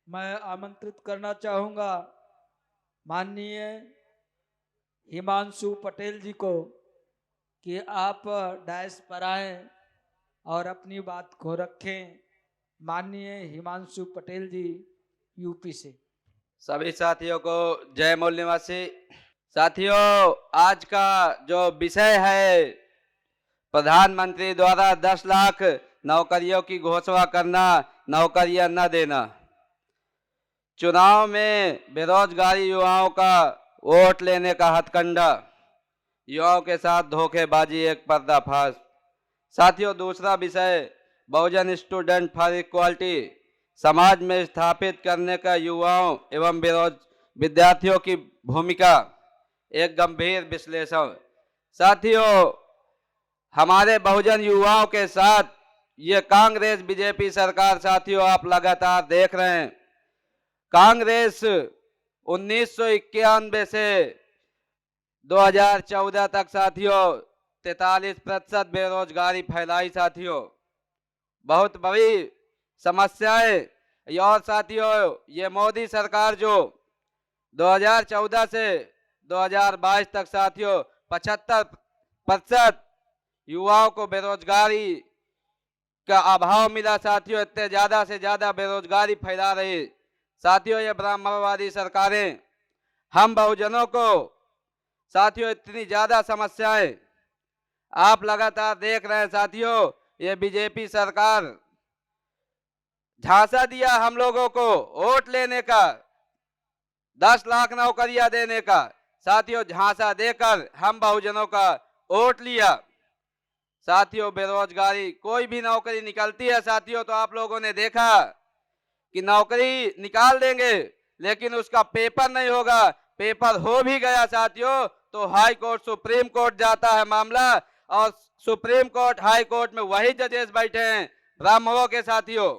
मैं आमंत्रित करना चाहूँगा माननीय हिमांशु पटेल जी को कि आप डायस पर आएं और अपनी बात को रखें। माननीय हिमांशु पटेल जी यूपी से। सभी साथियों को जय मूल निवासी। साथियों, आज का जो विषय है, प्रधानमंत्री द्वारा 10 लाख नौकरियों की घोषणा करना, नौकरियां न देना। चुनाव में बेरोजगारी युवाओं का वोट लेने का हथकंडा, युवाओं के साथ धोखेबाजी एक पर्दाफाश। साथियों, दूसरा विषय बहुजन स्टूडेंट फॉर इक्वालिटी, समाज में स्थापित करने का युवाओं एवं विद्यार्थियों की भूमिका, एक गंभीर विश्लेषण। साथियों, हमारे बहुजन युवाओं के साथ ये कांग्रेस बीजेपी सरकार, साथियों आप लगातार देख रहे हैं, कांग्रेस 1991 से 2014 तक साथियों 43% बेरोजगारी फैलाई। साथियों, बहुत बड़ी समस्याएं। और साथियों, ये मोदी सरकार जो 2014 से 2022 तक साथियों 75% युवाओं को बेरोजगारी का अभाव मिला। साथियों, इतने ज्यादा से ज्यादा बेरोजगारी फैला रही। साथियों, ये ब्राह्मणवादी सरकारें हम बहुजनों को, साथियों इतनी ज्यादा समस्याएं आप लगातार देख रहे हैं। साथियों, ये बीजेपी सरकार झांसा दिया हम लोगों को वोट लेने का, 10 लाख नौकरियां देने का। साथियों, झांसा देकर हम बहुजनों का वोट लिया। साथियों, बेरोजगारी, कोई भी नौकरी निकलती है साथियों तो आप लोगों ने देखा कि नौकरी निकाल देंगे, लेकिन उसका पेपर नहीं होगा। पेपर हो भी गया साथियों तो हाई कोर्ट, सुप्रीम कोर्ट जाता है मामला, और सुप्रीम कोर्ट, हाई कोर्ट में वही जजेस बैठे हैं ब्राह्मणों के। साथियों,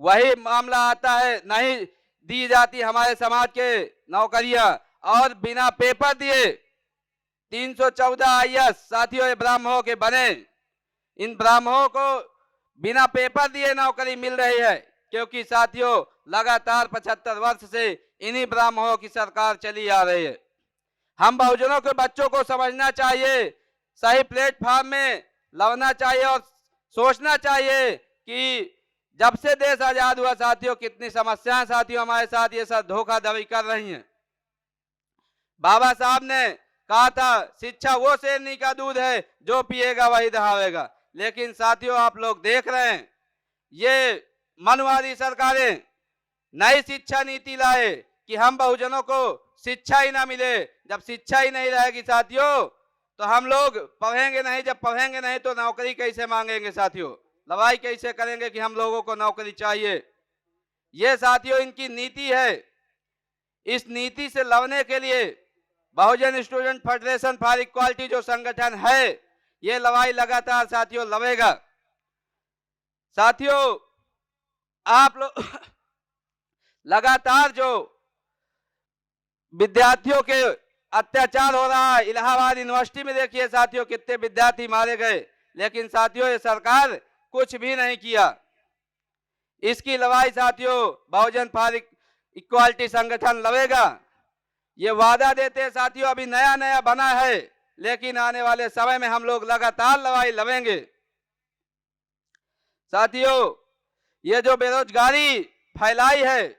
वही मामला आता है, नहीं दी जाती हमारे समाज के नौकरियां, और बिना पेपर दिए 314 IAS साथियों ये ब्राह्मणों के बने। इन ब्राह्मणों को बिना पेपर दिए नौकरी मिल रही है, क्योंकि साथियों लगातार 75 वर्ष से इन्हीं ब्राह्मणों की सरकार चली आ रही है। हम बहुजनों के बच्चों को समझना चाहिए, सही प्लेटफॉर्म में लाना चाहिए और सोचना चाहिए कि जब से देश आजाद हुआ साथियों कितनी समस्याएं साथियों हमारे साथ ये सब धोखाधड़ी कर रही हैं। बाबा साहब ने कहा था शिक्षा वो शेरनी का दूध है जो पिएगा वही दहाड़ेगा, लेकिन साथियों आप लोग देख रहे हैं ये मनवादी सरकारें नई शिक्षा नीति लाए कि हम बहुजनों को शिक्षा ही ना मिले। जब शिक्षा ही नहीं रहेगी साथियों तो हम लोग पढ़ेंगे नहीं, जब पढ़ेंगे नहीं तो नौकरी कैसे मांगेंगे साथियों, लड़ाई कैसे करेंगे कि हम लोगों को नौकरी चाहिए। ये साथियों इनकी नीति है। इस नीति से लड़ने के लिए बहुजन स्टूडेंट फेडरेशन फॉर इक्वालिटी जो संगठन है, ये लड़ाई लगातार साथियों लड़ेगा। साथियों, आप लोग लगातार जो विद्यार्थियों के अत्याचार हो रहा है, इलाहाबाद यूनिवर्सिटी में देखिए साथियों कितने विद्यार्थी मारे गए, लेकिन साथियों ये सरकार कुछ भी नहीं किया। इसकी लड़ाई साथियों बहुजन फॉर इक्वालिटी संगठन लड़ेगा। ये वादा देते हैं साथियों, अभी नया नया बना है, लेकिन आने वाले समय में हम लोग लगातार लड़ाई लड़ेंगे। साथियों, ये जो बेरोजगारी फैलाई है,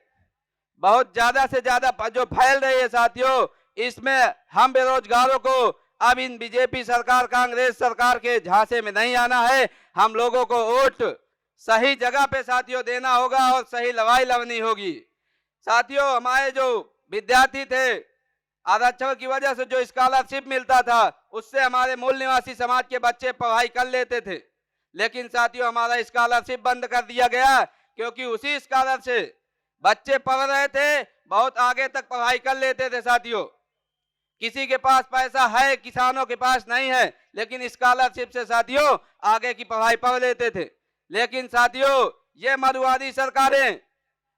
बहुत ज्यादा से ज्यादा जो फैल रही है साथियों, इसमें हम बेरोजगारों को अब इन बीजेपी सरकार, कांग्रेस सरकार के झांसे में नहीं आना है। हम लोगों को वोट सही जगह पे साथियों देना होगा और सही लड़ाई लड़नी होगी। साथियों, हमारे जो विद्यार्थी थे, आरक्षण की वजह से जो स्कॉलरशिप मिलता था उससे हमारे मूल निवासी समाज के बच्चे पढ़ाई कर लेते थे, लेकिन साथियों हमारा स्कॉलरशिप बंद कर दिया गया, क्योंकि उसी स्कॉलर से बच्चे पढ़ रहे थे, बहुत आगे तक पढ़ाई कर लेते थे। साथियों, किसी के पास पैसा है, किसानों के पास नहीं है, लेकिन स्कॉलरशिप से साथियों आगे की पढ़ाई पढ़ लेते थे। लेकिन साथियों ये मनुवादी सरकारें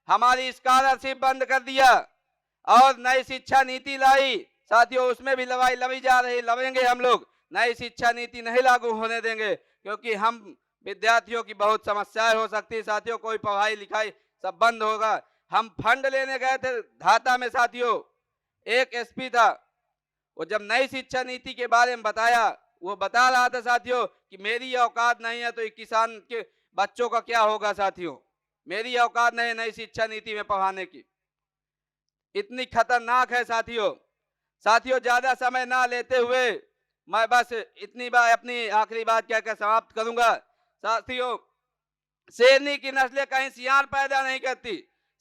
हमारी स्कॉलरशिप बंद कर दिया और नई शिक्षा नीति लाई। साथियों उसमें भी लड़ाई लड़ी जा रही, लड़ेंगे हम लोग। नई शिक्षा नीति नहीं लागू होने देंगे, क्योंकि हम विद्यार्थियों की बहुत समस्याएं हो सकती है साथियों, कोई पढ़ाई लिखाई सब बंद होगा। हम फंड लेने गए थे धाता में साथियों, एक एसपी था, वो जब नई शिक्षा नीति के बारे में बताया, वो बता रहा था साथियों कि मेरी औकात नहीं है तो ये किसान के बच्चों का क्या होगा साथियों, मेरी औकात नहीं है नई शिक्षा नीति में पढ़ाने की। इतनी खतरनाक है साथियों। साथियों ज्यादा समय ना लेते हुए मैं बस इतनी बार अपनी आखिरी बात कहकर समाप्त करूंगा। साथियों, शेरनी की नस्लें कहीं सियार पैदा नहीं करती,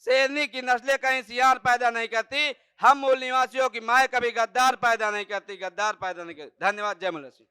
शेरनी की नस्लें कहीं सियार पैदा नहीं करती। हम मूल निवासियों की माए कभी गद्दार पैदा नहीं करती, गद्दार पैदा नहीं करती। धन्यवाद। जय मलसी।